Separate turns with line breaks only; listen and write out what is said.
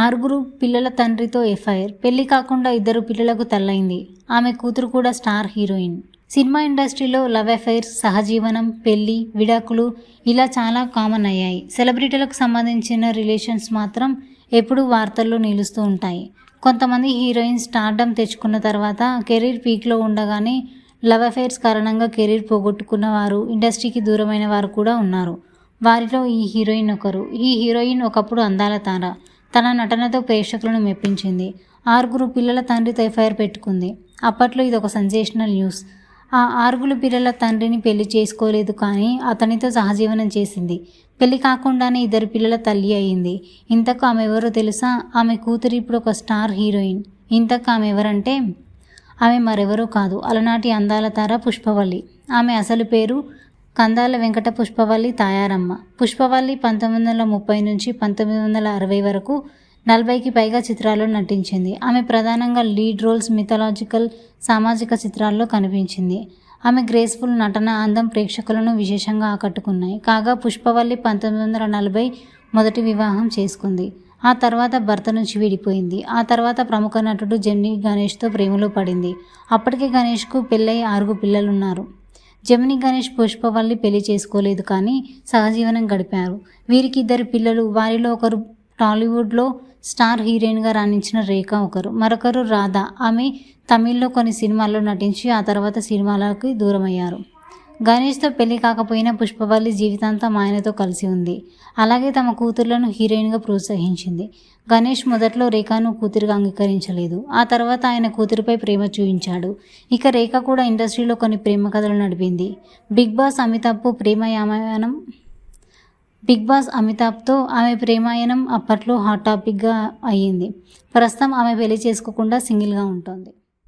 6 పిల్లల తండ్రితో ఎఫ్ఐఆర్. పెళ్లి కాకుండా 2 పిల్లలకు తల్లైంది. ఆమె కూతురు కూడా స్టార్ హీరోయిన్. సినిమా ఇండస్ట్రీలో లవ్ అఫైర్స్, సహజీవనం, పెళ్లి, విడాకులు ఇలా చాలా కామన్ అయ్యాయి. సెలబ్రిటీలకు సంబంధించిన రిలేషన్స్ మాత్రం ఎప్పుడూ వార్తల్లో నిలుస్తూ ఉంటాయి. కొంతమంది హీరోయిన్స్ స్టార్డమ్ తెచ్చుకున్న తర్వాత కెరీర్ పీక్లో ఉండగానే లవ్ అఫైర్స్ కారణంగా కెరీర్ పోగొట్టుకున్న వారు, ఇండస్ట్రీకి దూరమైన వారు కూడా ఉన్నారు. వారిలో ఈ హీరోయిన్ ఒకరు. ఈ హీరోయిన్ ఒకప్పుడు అందాల తార. తన నటనతో ప్రేక్షకులను మెప్పించింది. 6 పిల్లల తండ్రితో ఎఫ్ఐఆర్ పెట్టుకుంది. అప్పట్లో ఇదొక సెన్సేషనల్ న్యూస్. ఆ 6 పిల్లల తండ్రిని పెళ్లి చేసుకోలేదు, కానీ అతనితో సహజీవనం చేసింది. పెళ్లి కాకుండానే 2 పిల్లల తల్లి అయింది. ఇంతకు ఆమె ఎవరో తెలుసా? ఆమె కూతురు ఇప్పుడు ఒక స్టార్ హీరోయిన్. ఇంతకు ఆమె ఎవరంటే ఆమె మరెవరో కాదు, అలనాటి అందాల తార పుష్పవల్లి. ఆమె అసలు పేరు కందాల వెంకట పుష్పవల్లి తాయారమ్మ. పుష్పవల్లి 1930 నుంచి 1960 వరకు 40కి పైగా చిత్రాల్లో నటించింది. ఆమె ప్రధానంగా లీడ్ రోల్స్, మిథలాజికల్, సామాజిక చిత్రాల్లో కనిపించింది. ఆమె గ్రేస్ఫుల్ నటన, అందం ప్రేక్షకులను విశేషంగా ఆకట్టుకున్నాయి. కాగా పుష్పవల్లి 1940 మొదటి వివాహం చేసుకుంది. ఆ తర్వాత భర్త నుంచి విడిపోయింది. ఆ తర్వాత ప్రముఖ నటుడు జెమినీ గణేష్తో ప్రేమలో పడింది. అప్పటికే గణేష్కు పెళ్ళై 6 పిల్లలున్నారు. జెమినీ గణేష్ పుష్పవల్లి పెళ్లి చేసుకోలేదు, కానీ సహజీవనం గడిపారు. వీరికి 2 పిల్లలు. వారిలో ఒకరు టాలీవుడ్లో స్టార్ హీరోయిన్గా రాణించిన రేఖ ఒకరు. మరొకరు రాధ. ఆమె తమిళ్లో కొన్ని సినిమాల్లో నటించి ఆ తర్వాత సినిమాలకి దూరమయ్యారు. గణేష్తో పెళ్లి కాకపోయినా పుష్పవల్లి జీవితాంతం ఆయనతో కలిసి ఉంది. అలాగే తమ కూతుర్లను హీరోయిన్గా ప్రోత్సహించింది. గణేష్ మొదట్లో రేఖను కూతురిగా అంగీకరించలేదు. ఆ తర్వాత ఆయన కూతురిపై ప్రేమ చూపించాడు. ఇక రేఖ కూడా ఇండస్ట్రీలో కొన్ని ప్రేమ కథలు నడిపింది. బిగ్ బాస్ అమితాబ్తో ఆమె ప్రేమాయణం అప్పట్లో హాట్ టాపిక్గా అయ్యింది. ప్రస్తుతం ఆమె పెళ్లి చేసుకోకుండా సింగిల్గా ఉంటుంది.